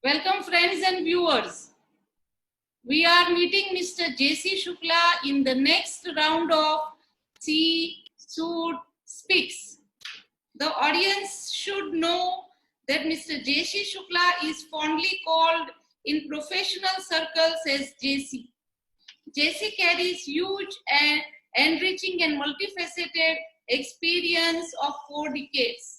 Welcome friends and viewers. We are meeting Mr. C Shukla in the next round of C Shukla Speaks. The audience should know that Mr. C Shukla is fondly called in professional circles as JC. JC carries huge and enriching and multifaceted experience of 4 decades.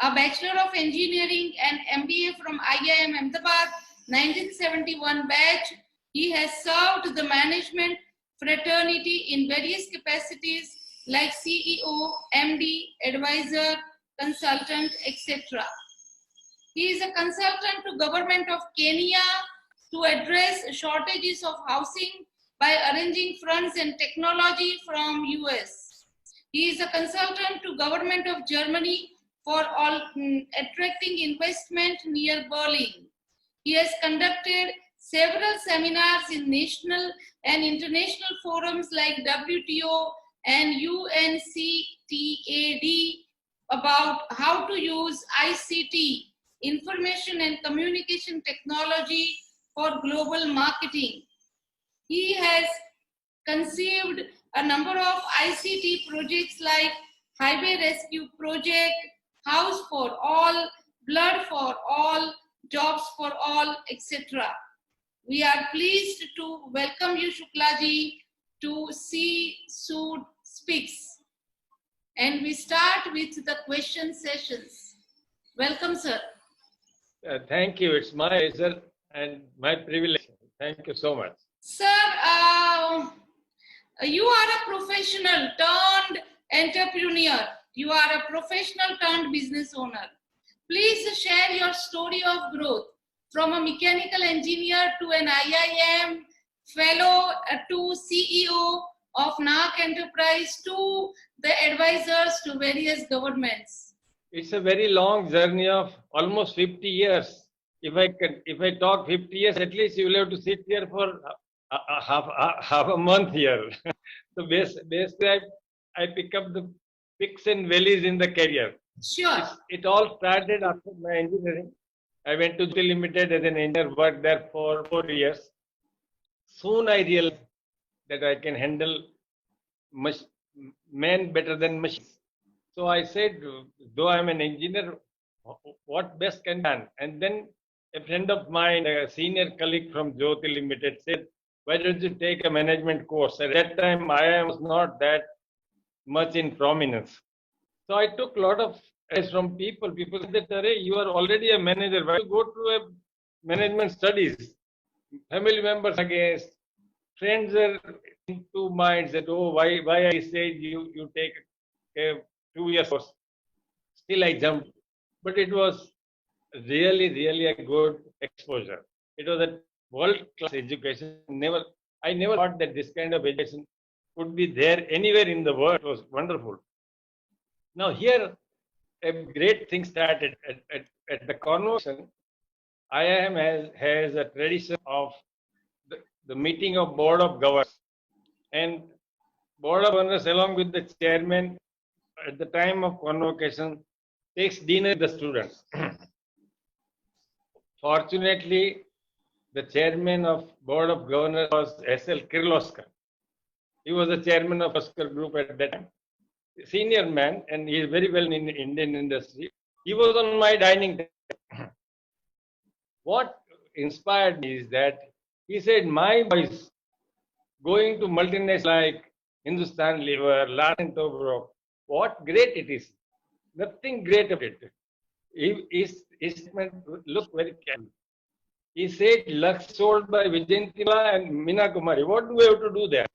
A Bachelor of Engineering and MBA from IIM Ahmedabad, 1971 batch. He has served the management fraternity in various capacities like CEO, MD, advisor, consultant, etc. He is a consultant to government of Kenya to address shortages of housing by arranging funds and technology from US. He is a consultant to government of Germany for attracting investment near Berlin. He has conducted several seminars in national and international forums like WTO and UNCTAD about how to use ICT, information and communication technology, for global marketing. He has conceived a number of ICT projects like Highway Rescue Project, House for All, Blood for All, Jobs for All, etc. We are pleased to welcome you, Shuklaji, to C Shukla Speaks. And we start with the question sessions. Welcome, sir. Thank you. It's my pleasure and my privilege. Thank you so much. Sir, you are a professional turned entrepreneur. You are a professional turned business owner. Please share your story of growth from a mechanical engineer to an IIM fellow to CEO of Nahak Enterprise to the advisors to various governments. It's a very long journey of almost 50 years. If I talk 50 years, at least you will have to sit here for half a month here. So basically, I pick up the peaks and valleys in the career. Sure. It all started after my engineering. I went to C Limited as an engineer, worked there for 4 years. Soon I realized that I can handle men better than machines. So I said, though I'm an engineer, what best can be done? And then a friend of mine, a senior colleague from Jyoti Limited, said, why don't you take a management course? At that time, I was not that much in prominence. So I took a lot of advice from people. People said that, you are already a manager. Why don't you go to a management studies? Family members against, friends are in two minds that, oh, why I said you take a 2 years course. Still I jumped. But it was really a good exposure. It was a world-class education. I never thought that this kind of education could be there anywhere in the world. It was wonderful. Now here, a great thing started at the convention. IIM has a tradition of the meeting of board of governors, and board of governors along with the chairman at the time of convocation takes dinner with the students. Fortunately, the chairman of board of governors was S.L. Kirloskar. He was the chairman of Kirloskar Group at that time. Senior man, and he is very well in the Indian industry. He was on my dining table. What inspired me is that he said, my boys going to multinational like Hindustan Lever, Larsen Tobruk, what great it is. Nothing great about it. His statement looked very careful. He said, Lux sold by Vijayantivala and Meena Kumari. What do we have to do there?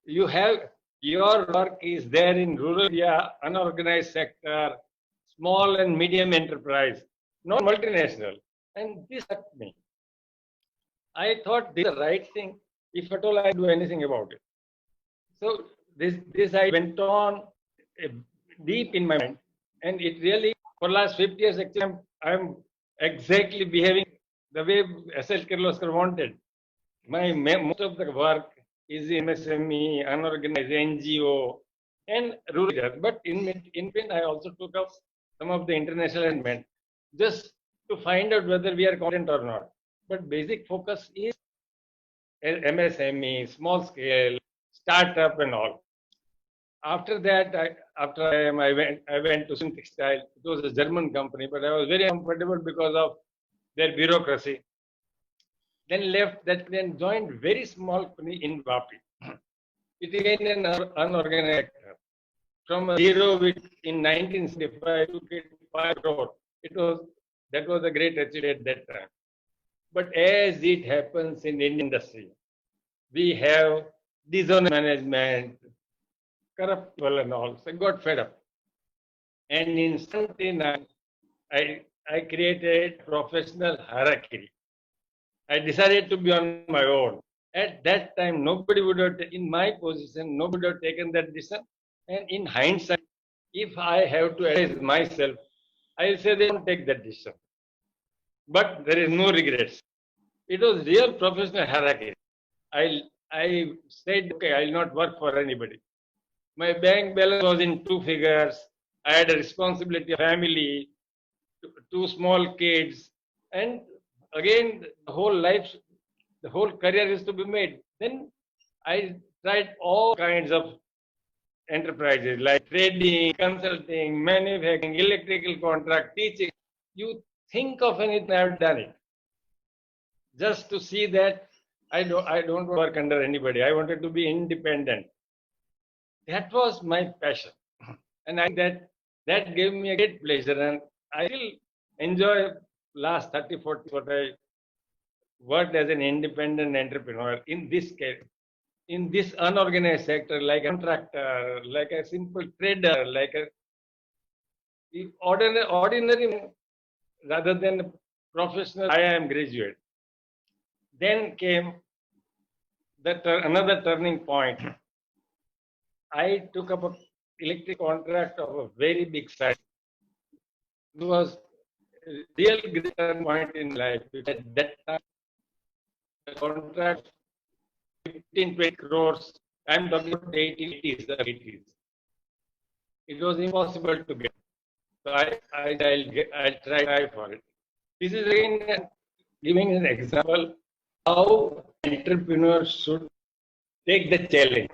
You have, your work is there in rural area, unorganized sector, small and medium enterprise, not multinational. And this hurt me. I thought this is the right thing, if at all I do anything about it. So this I went on deep in my mind, and it really, for last 50 years, actually, I'm exactly behaving the way S.L. Kirloskar wanted. Most of the work is in MSME, unorganized NGO, and rural. But in between, I also took up some of the international environment. Just to find out whether we are competent or not. But basic focus is MSME, small scale, startup and all. After that, I went to Sun Textile. It was a German company, but I was very uncomfortable because of their bureaucracy. Then left that, then joined very small company in Vapi. It is again an unorganized sector. From a zero, which in 1975 took it 5 crore. That was a great achievement at that time. But as it happens in Indian industry, we have dishonest management, corrupt people and all. So I got fed up. And in 79, I created professional hierarchy. I decided to be on my own. At that time, nobody would have, in my position, nobody would have taken that decision. And in hindsight, if I have to advise myself, I will say they don't take that decision. But there is no regrets. It was real professional hierarchy. I said, okay, I will not work for anybody. My bank balance was in 2 figures. I had a responsibility of family, 2 small kids, and again, the whole career is to be made. Then I tried all kinds of enterprises like trading, consulting, manufacturing, electrical contract, teaching. You think of anything, I've done it. Just to see that I don't work under anybody. I wanted to be independent. That was my passion. And I think that gave me a great pleasure. And I still enjoy last 30, 40 what I worked as an independent entrepreneur in this case, in this unorganized sector, like a contractor, like a simple trader, like a ordinary rather than a professional IIM graduate. Then came another turning point. I took up an electric contract of a very big size. It was a real great turning point in life. At that time, the contract 15, 20 crores. I'm talking about 80s. It was impossible to get. So I'll try for it. This is again giving an example how entrepreneurs should take the challenge.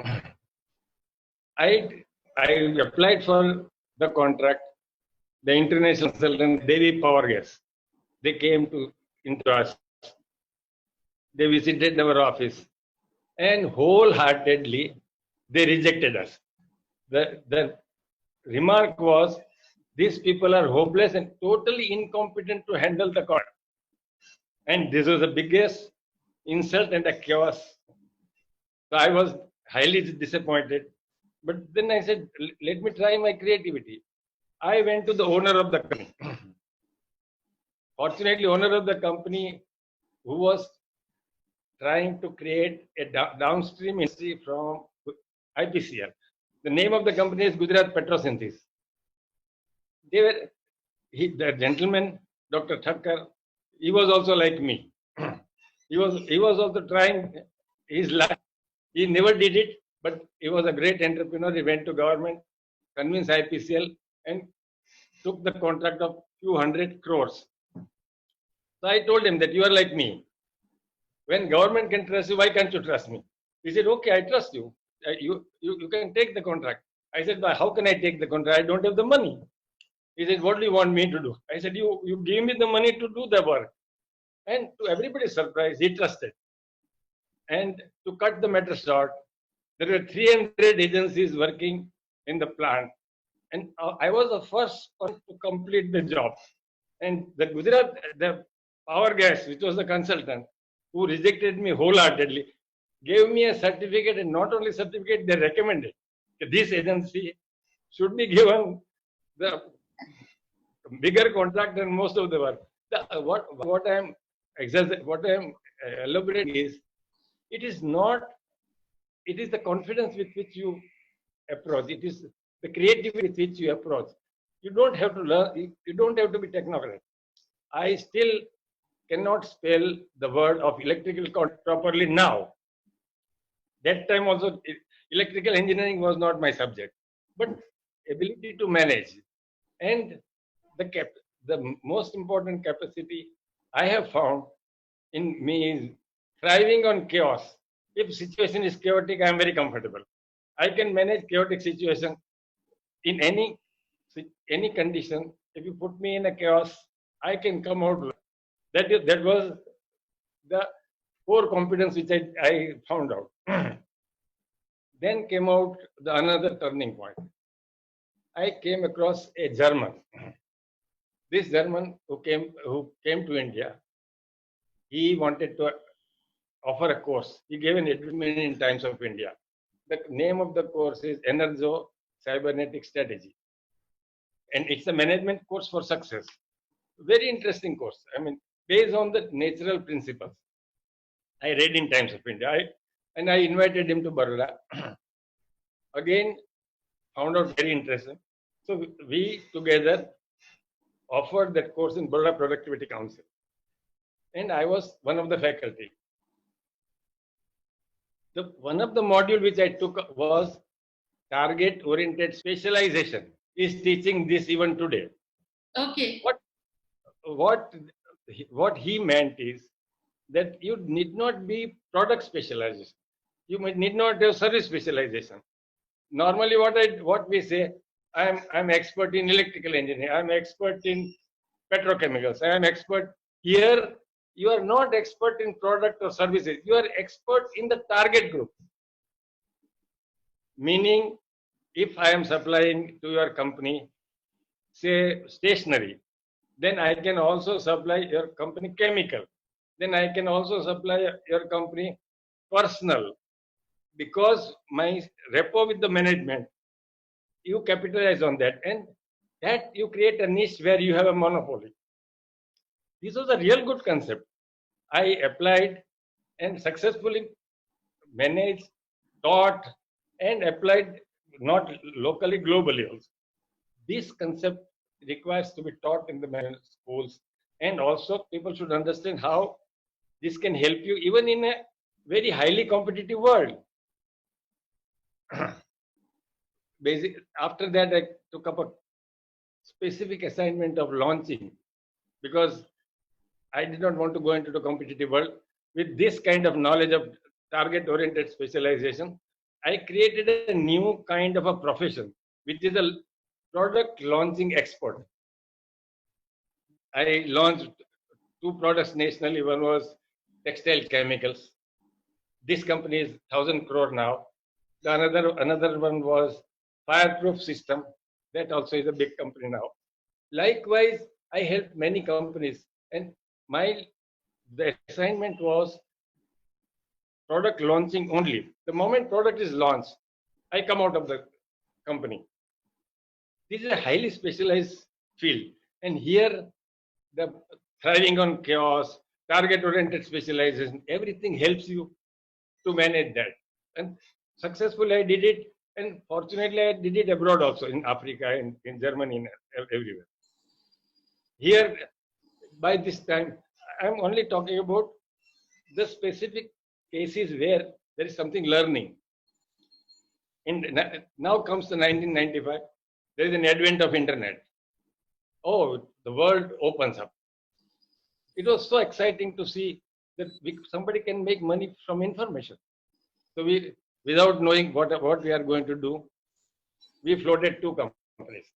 I applied for the contract. The international consultant, Devi Power Gas, they came into us. They visited our office and wholeheartedly they rejected us. The remark was, these people are hopeless and totally incompetent to handle the contract. And this was the biggest insult and a chaos. So I was highly disappointed. But then I said, let me try my creativity. I went to the owner of the company. Fortunately, owner of the company who was trying to create a downstream industry from IPCL. The name of the company is Gujarat Petrosynthesis. The gentleman, Dr. Thakkar, he was also like me. He was also trying his luck. He never did it, but he was a great entrepreneur. He went to government, convinced IPCL, and took the contract of few hundred crores. So I told him that you are like me. When government can trust you, why can't you trust me? He said, okay, I trust you. You can take the contract. I said, but how can I take the contract? I don't have the money. He said, what do you want me to do? I said, you give me the money to do the work. And to everybody's surprise, he trusted. And to cut the matter short, there were 300 agencies working in the plant. And I was the first one to complete the job. And the Power Gas, which was the consultant, who rejected me wholeheartedly, gave me a certificate, and not only certificate, they recommended that this agency should be given the bigger contract than most of the work. What I am elaborating is, it is the confidence with which you approach. It is the creativity with which you approach. You don't have to learn. You don't have to be technocrat. I still cannot spell the word of electrical contract properly now. That time also, electrical engineering was not my subject, but ability to manage and the most important capacity I have found in me is thriving on chaos. If situation is chaotic, I am very comfortable. I can manage chaotic situation in any condition. If you put me in a chaos, I can come out. That was the core competence which I found out. Then came out another turning point. I came across a German. This German who came to India, he wanted to offer a course. He gave an advertisement in Times of India. The name of the course is Energo Cybernetic Strategy, and it's a management course for success. Very interesting course. I mean, based on the natural principles. I read in Times of India, and I invited him to Baroda. Again, found out very interesting. So we together offered that course in Baroda Productivity Council, and I was one of the faculty. One of the module which I took was target-oriented specialization. Is teaching this even today. Okay. What he meant is that you need not be product specialization. You need not have service specialization. Normally, what we say, I'm expert in electrical engineering. I'm expert in petrochemicals. I am expert here. You are not expert in product or services. You are expert in the target group. Meaning, if I am supplying to your company, say stationery, then I can also supply your company chemical. Then I can also supply your company personal. Because my rapport with the management, you capitalize on that, and that you create a niche where you have a monopoly. This was a real good concept. I applied and successfully managed, taught, and applied not locally, globally also. This concept requires to be taught in the schools, and also people should understand how this can help you even in a very highly competitive world. After that, I took up a specific assignment of launching, because I did not want to go into the competitive world. With this kind of knowledge of target-oriented specialization, I created a new kind of a profession, which is a product launching expert. I launched 2 products nationally. One was textile chemicals. This company is 1,000 crore now. Another one was fireproof system. That also is a big company now. Likewise, I helped many companies, and the assignment was product launching only. The moment product is launched, I come out of the company. This is a highly specialized field, and here the thriving on chaos, target-oriented specialization, everything helps you to manage that. And successfully I did it, and fortunately I did it abroad also, in Africa, in Germany, everywhere. Here, by this time, I'm only talking about the specific cases where there is something learning. Now comes the 1995. There is an advent of internet. Oh, the world opens up. It was so exciting to see that somebody can make money from information. So without knowing what we are going to do, we floated 2 companies.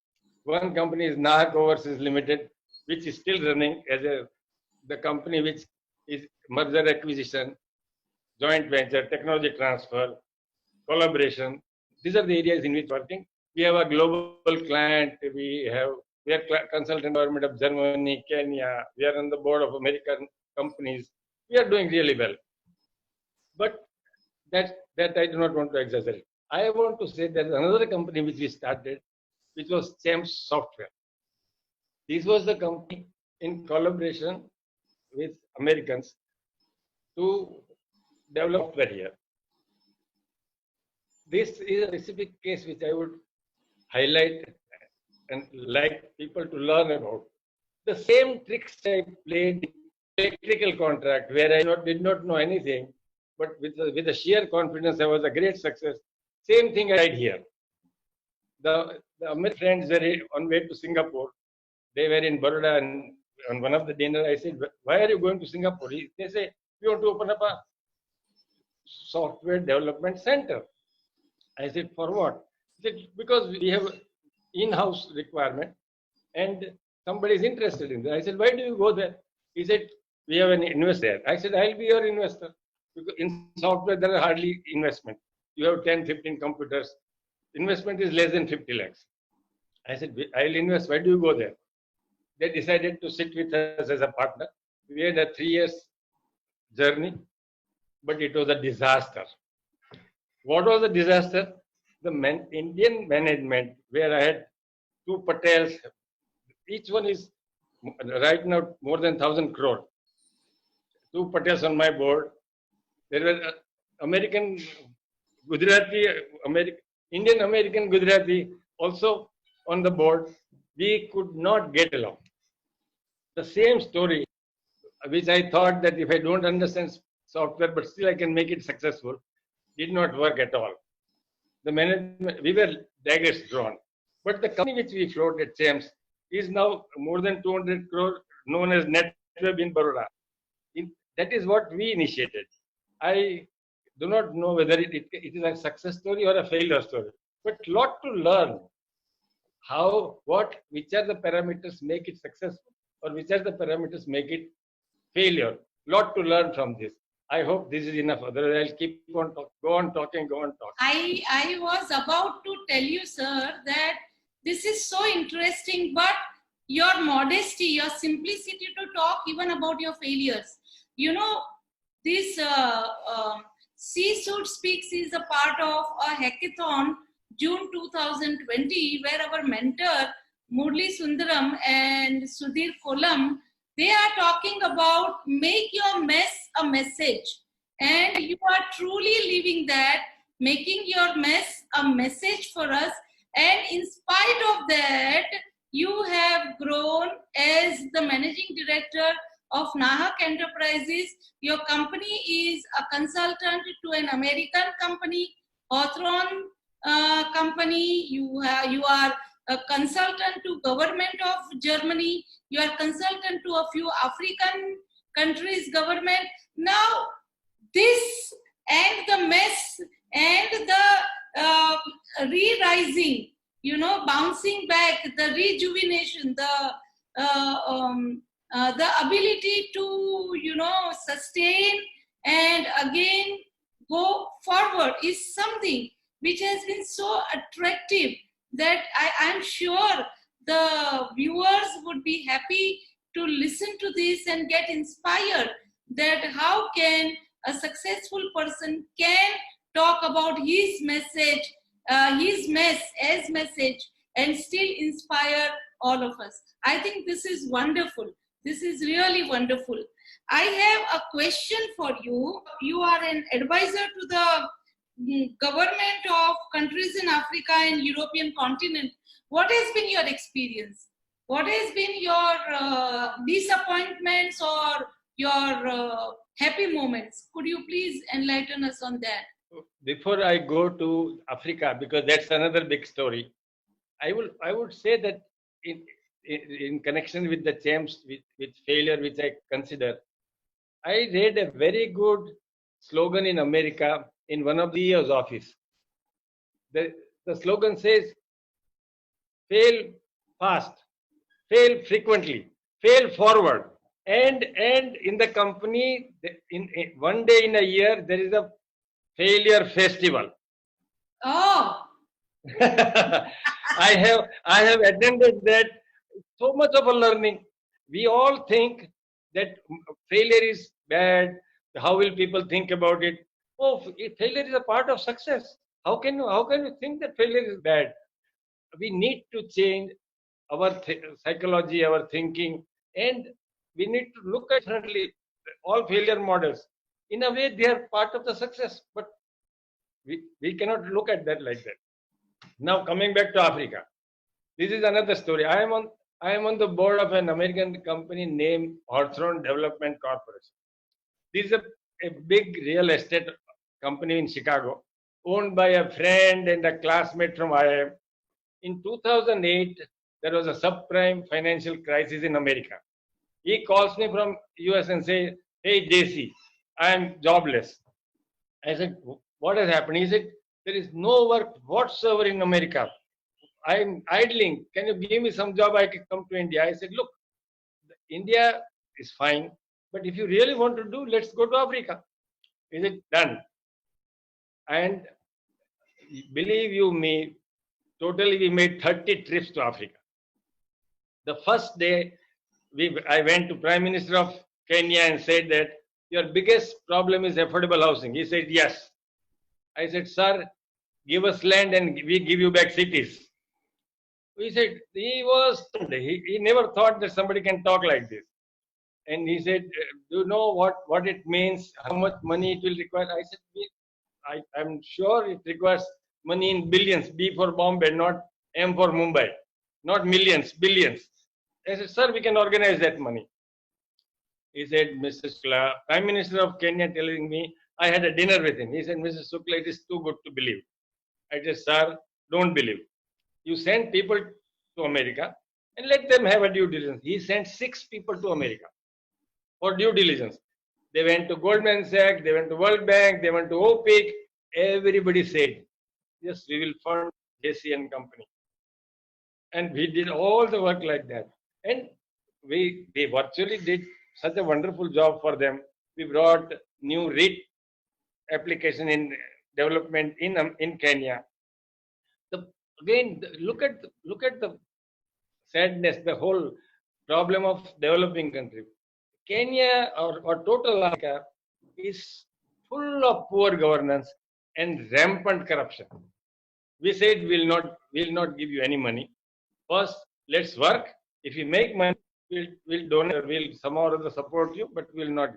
One company is Nahak Ltd, which is still running as the company which is merger acquisition, joint venture, technology transfer, collaboration. These are the areas in which working. We have a global client. We are consultant government of Germany, Kenya. We are on the board of American companies. We are doing really well. But that I do not want to exaggerate. I want to say there is another company which we started, which was Champs Software. This was the company in collaboration with Americans to develop software here. This is a specific case which I would highlight and like people to learn about. The same tricks I played in electrical contract, where I did not know anything, but with a sheer confidence, I was a great success. Same thing I did here. The American friends were on way to Singapore. they were in Baroda, and on one of the dinner, I said, "Why are you going to Singapore?" They say, "We want to open up a software development center." I said, "For what?" He said, "Because we have in-house requirement and somebody is interested in that." I said, "Why do you go there?" He said, "We have an investor there." I said, "I'll be your investor." Because in software, there are hardly investment. You have 10, 15 computers. Investment is less than 50 lakhs. I said, "I'll invest. Why do you go there?" They decided to sit with us as a partner. We had a 3 years journey, but it was a disaster. What was the disaster? The Indian management, where I had two Patels, each one is right now more than 1,000 crore. Two Patels on my board. There were American Gujarati, Indian American Gujarati also on the board. We could not get along. The same story, which I thought that if I don't understand software, but still I can make it successful, did not work at all. The management, we were daggers drawn. But the company which we float at James is now more than 200 crore, known as NetWeb in Baroda. That is what we initiated. I do not know whether it is a success story or a failure story, but lot to learn. Which are the parameters make it successful, or which are the parameters make it failure. Lot to learn from this. I hope this is enough. Otherwise, I'll keep on go on talking. I was about to tell you, sir, that this is so interesting, but your modesty, your simplicity to talk even about your failures. You know, this C Speaks is a part of a hackathon June 2020, where our mentor Murli Sundaram and Sudhir Kolam, they are talking about make your mess a message. And you are truly living that, making your mess a message for us. And in spite of that, you have grown as the managing director of Nahak Enterprises. Your company is a consultant to an American company, Hawthorne company. You are a consultant to government of Germany. You are consultant to a few African countries' government. Now, this and the mess and the re-rising, bouncing back, the rejuvenation, the ability to, sustain and again go forward is something which has been so attractive that I am sure the viewers would be happy to listen to this and get inspired that how can a successful person can talk about his message, his mess as message, and still inspire all of us. I think this is wonderful. This is really wonderful. I have a question for you. You are an advisor to the government of countries in Africa and European continent. What has been your experience? What has been your disappointments or your happy moments? Could you please enlighten us on that? Before I go to Africa, because that's another big story, I would say that in connection with the champs with failure, which I consider, I read a very good slogan in America in one of the CEO's office. The slogan says, fail fast, fail frequently, fail forward. And in the company, in one day in a year, there is a failure festival. Oh. I have attended that. So much of a learning. We all think that failure is bad. How will people think about it? Oh, failure is a part of success. How can you think that failure is bad? We need to change our psychology, our thinking, and we need to look at differently all failure models. In a way, they are part of the success, but we cannot look at that like that. Now, coming back to Africa, this is another story. I am on the board of an American company named Hawthorne Development Corporation. This is a big real estate company in Chicago, owned by a friend and a classmate from IIM. In 2008, there was a subprime financial crisis in America. He calls me from US and say, "Hey JC, I am jobless." I said, "What has happened?" He said, "There is no work whatsoever in America. I am idling. Can you give me some job? I can come to India." I said, "Look, India is fine, but if you really want to do, let's go to Africa." He said, "Done." And believe you me, totally we made 30 trips to Africa. The first day, I went to Prime Minister of Kenya and said that your biggest problem is affordable housing. He said, yes. I said, sir, give us land and we give you back cities. He said, he never thought that somebody can talk like this. And he said, do you know what it means, how much money it will require? I said, I'm sure it requires money in billions, B for Bombay, not M for Mumbai, not millions, billions. I said, sir, we can organize that money. He said, Mr. Shukla, Prime Minister of Kenya telling me, I had a dinner with him. He said, Mr. Shukla, it is too good to believe. I said, sir, don't believe. You send people to America and let them have a due diligence. He sent 6 people to America for due diligence. They went to Goldman Sachs, they went to World Bank, they went to OPEC. Everybody said, yes, we will fund JC and company. And we did all the work like that. And we virtually did such a wonderful job for them. We brought new REIT application in development in Kenya. Look at the sadness, the whole problem of developing country. Kenya or total Africa is full of poor governance and rampant corruption. We said we'll not give you any money. First, let's work. If you make money, we'll donate or we'll somehow or other support you, but we'll not.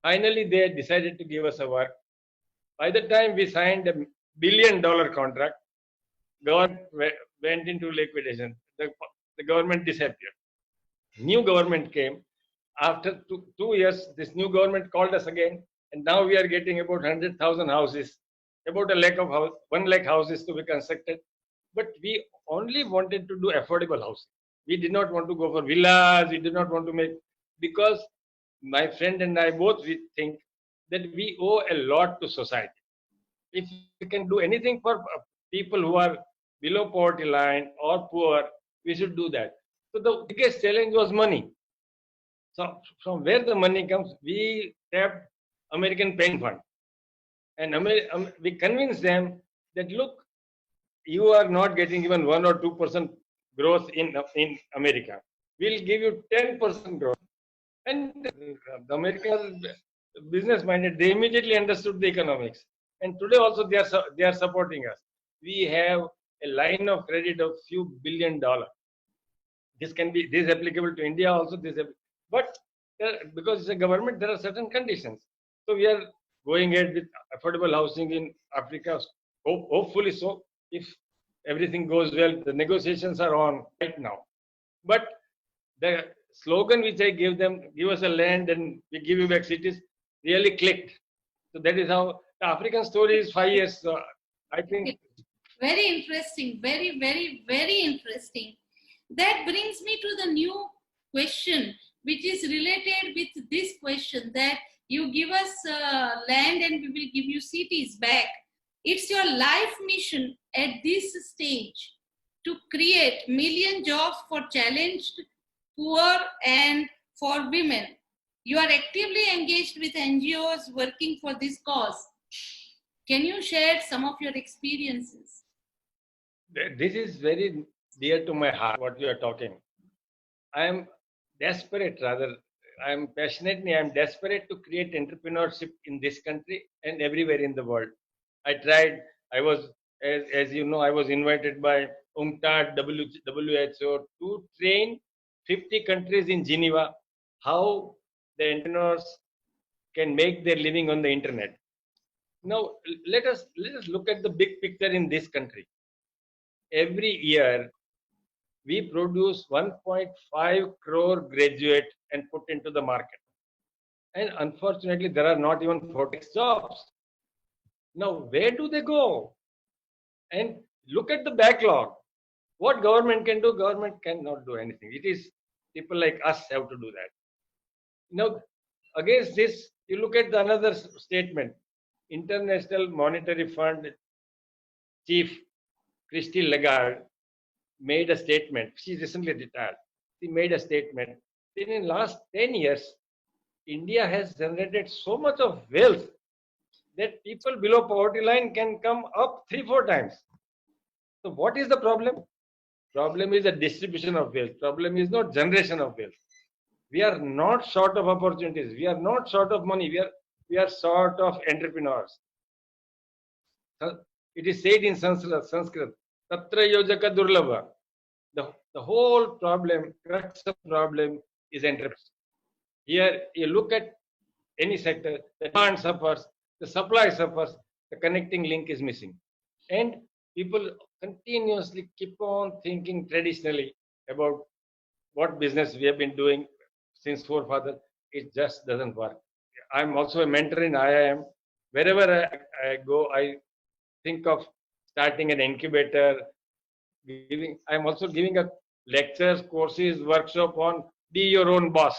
Finally, they decided to give us a work. By the time we signed $1 billion contract, government went into liquidation. The government disappeared. New government came. After 2 years, this new government called us again, and now we are getting about 100,000 houses, about 1 lakh houses to be constructed. But we only wanted to do affordable housing. We did not want to go for villas. We did not want to make, because my friend and I both we think that we owe a lot to society. If we can do anything for people who are below poverty line or poor, we should do that. So the biggest challenge was money. So from where the money comes, we tapped American pension fund, and we convinced them that look, you are not getting even 1 or 2% growth in America. We'll give you 10% growth. And the Americans, business minded, they immediately understood the economics. And today also they are supporting us. We have a line of credit of few $1 billion. This is applicable to India also. But because it's a government, there are certain conditions. So we are going ahead with affordable housing in Africa. Hopefully so. If everything goes well, the negotiations are on right now. But the slogan which I gave them, give us a land and we give you back cities, really clicked. So that is how the African story is 5 years. So I think. Very interesting. Very, very, very interesting. That brings me to the new question, which is related with this question, that you give us land and we will give you cities back. It's your life mission at this stage to create million jobs for challenged, poor, and for women. You are actively engaged with NGOs working for this cause. Can you share some of your experiences? This is very dear to my heart, what you are talking. I am desperate, rather, I am desperate to create entrepreneurship in this country and everywhere in the world. I tried, as you know, I was invited by UNCTAD, WHO to train 50 countries in Geneva how the entrepreneurs can make their living on the internet. Now, let us look at the big picture in this country. Every year, we produce 1.5 crore graduate and put into the market. And unfortunately, there are not even 40 jobs. Now, where do they go? And look at the backlog. What government can do, government cannot do anything. It is people like us have to do that. Now, against this, you look at the another statement. International Monetary Fund chief Christine Lagarde made a statement. She recently retired. She made a statement. In the last 10 years, India has generated so much of wealth that people below poverty line can come up 3-4 times. So what is the problem? Problem is the distribution of wealth. Problem is not generation of wealth. We are not short of opportunities. We are not short of money. We are short of entrepreneurs. It is said in Sanskrit, Tatra Yojaka Durlabha. The whole problem, crux of problem is entrepreneurs. Here, you look at any sector, the demand suffers, the supply suffers, the connecting link is missing. And people continuously keep on thinking traditionally about what business we have been doing since forefathers. It just doesn't work. I'm also a mentor in IIM. Wherever I go, I think of starting an incubator. I'm also giving a lectures, courses, workshop on be your own boss.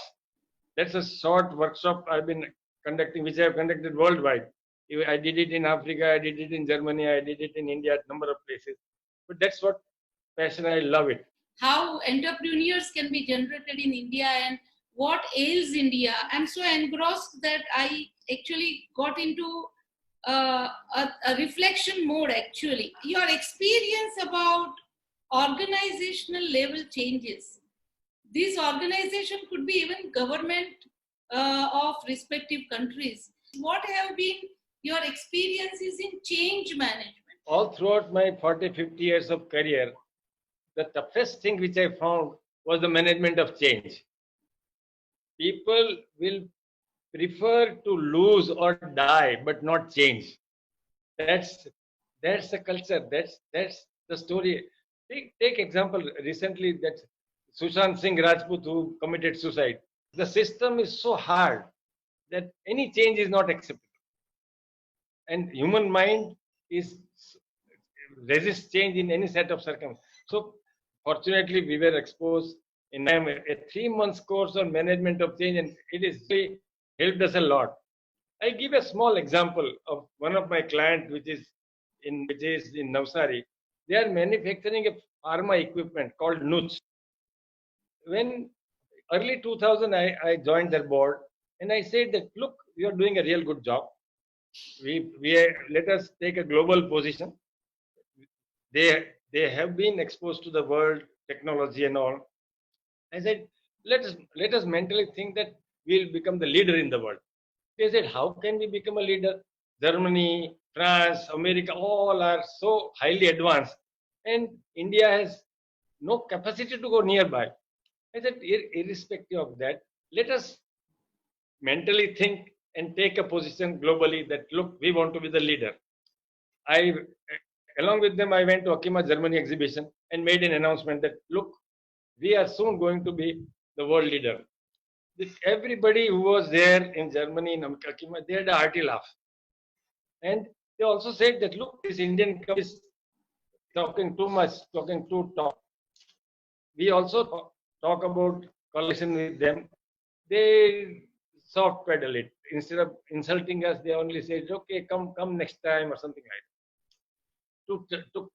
That's a short workshop I've been conducting, which I've conducted worldwide. I did it in Africa, I did it in Germany, I did it in India, a number of places. But that's what passion, I love it. How entrepreneurs can be generated in India and what ails India. I'm so engrossed that I actually got into a reflection mode actually. Your experience about organizational level changes. This organization could be even government of respective countries. What have been your experiences in change management? All throughout my 40, 50 years of career, the toughest thing which I found was the management of change. People will prefer to lose or die, but not change. That's the culture. That's the story. Take example recently that Sushant Singh Rajput who committed suicide. The system is so hard that any change is not acceptable, and human mind is resist change in any set of circumstances. So fortunately, we were exposed in a 3 months course on management of change, and it is really helped us a lot. I give a small example of one of my clients, which is in Navsari. They are manufacturing a pharma equipment called Nuch. When early 2000, I joined their board, and I said that look, you are doing a real good job. Let us take a global position. They have been exposed to the world technology and all. I said, let us mentally think that we'll become the leader in the world. They said, how can we become a leader? Germany, France, America, all are so highly advanced, and India has no capacity to go nearby. I said, irrespective of that, let us mentally think and take a position globally that look, we want to be the leader. Along with them, I went to Akima Germany exhibition and made an announcement that look, we are soon going to be the world leader. Everybody who was there in Germany, in Akima, they had a hearty laugh. And they also said that look, this Indian company is talking too much, talking too talk. We also talk about coalition with them. They soft pedal it. Instead of insulting us, they only said, okay, come next time or something like that. To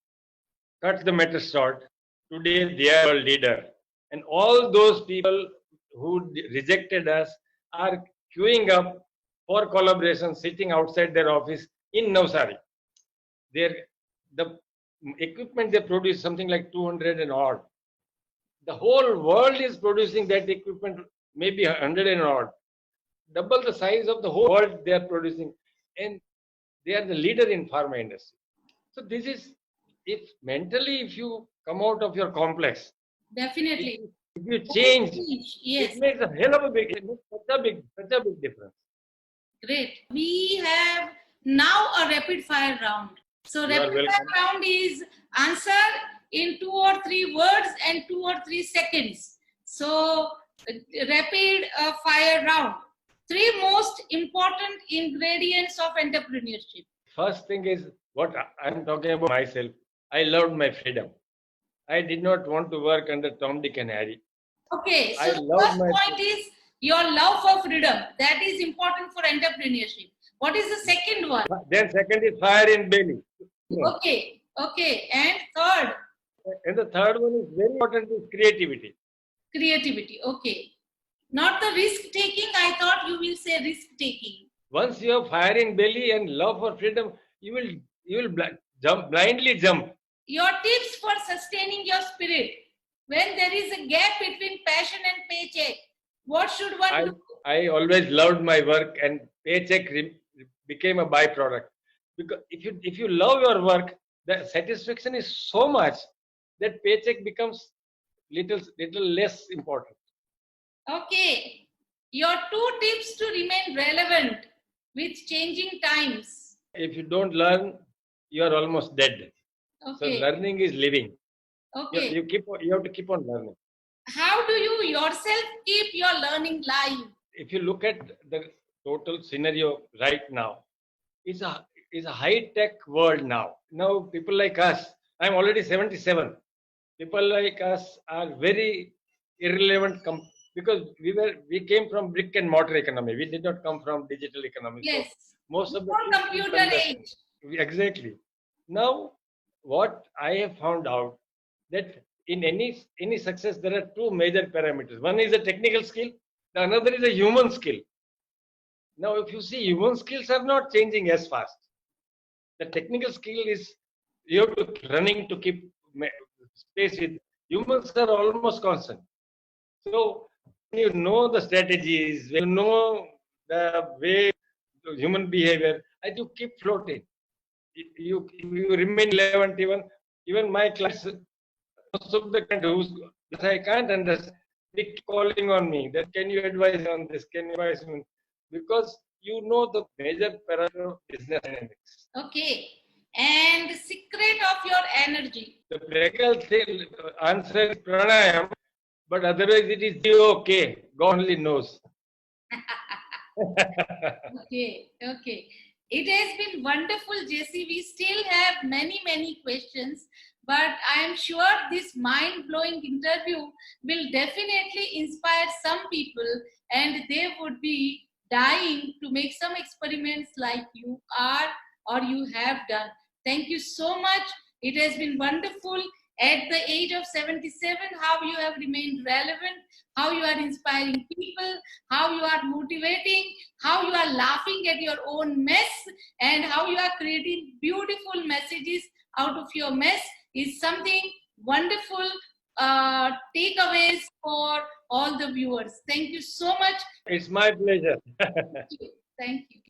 cut the matter short, today they are a leader. And all those people who rejected us are queuing up for collaboration, sitting outside their office in Navsari. The equipment they produce something like 200 and odd. The whole world is producing that equipment, maybe 100 and odd. Double the size of the whole world they are producing, and they are the leader in pharma industry. So this is, if you come out of your complex, definitely, if you change, yes, it makes a hell of a big, such a big difference. Great. We have now a rapid fire round. So rapid fire round is answer in 2 or 3 words and 2 or 3 seconds. So rapid fire round. 3 most important ingredients of entrepreneurship. First thing is what I'm talking about myself. I loved my freedom. I did not want to work under Tom, Dick and Harry. Okay, so I the loved first my point is your love for freedom. That is important for entrepreneurship. What is the second one? Then second is fire in belly. Okay, okay. And third, And the third one is very important is creativity. creativity. Okay. Not the risk taking. I thought you will say risk taking. Once you have fire in belly and love for freedom, you will blindly jump. Your tips for sustaining your spirit when there is a gap between passion and paycheck. What should one do? I always loved my work, and paycheck became a byproduct. Because if you love your work, the satisfaction is so much that paycheck becomes little less important. Okay. Your two tips to remain relevant with changing times. If you don't learn, you are almost dead. Okay. So learning is living. Okay. You have to keep on learning. How do you yourself keep your learning live? If you look at the total scenario right now, it's a high-tech world now. Now people like us, I'm already 77. People like us are very irrelevant because we came from brick and mortar economy. We did not come from digital economy. Yes. So most of the Before computer age. Exactly. Now, what I have found out that in any success there are two major parameters. One is a technical skill, the another is a human skill. Now, if you see, human skills are not changing as fast. The technical skill is you have to running to keep space with. Humans are almost constant. So when you know the strategies, when you know the way human behavior, I do keep floating. You remain relevant. Even my class, most of the client who's I can't understand. They keep calling on me that can you advise on this? Can you advise me? Because you know the major parameter of business dynamics. Okay. And the secret of your energy. The practical answer is pranayam, but otherwise it is okay. God only knows. Okay, okay. It has been wonderful, JC. We still have many questions, but I am sure this mind-blowing interview will definitely inspire some people, and they would be dying to make some experiments like you are or you have done. Thank you so much. It has been wonderful. At the age of 77, how you have remained relevant, how you are inspiring people, how you are motivating, how you are laughing at your own mess, and how you are creating beautiful messages out of your mess is something wonderful takeaways for all the viewers. Thank you so much. It's my pleasure. Thank you. Thank you.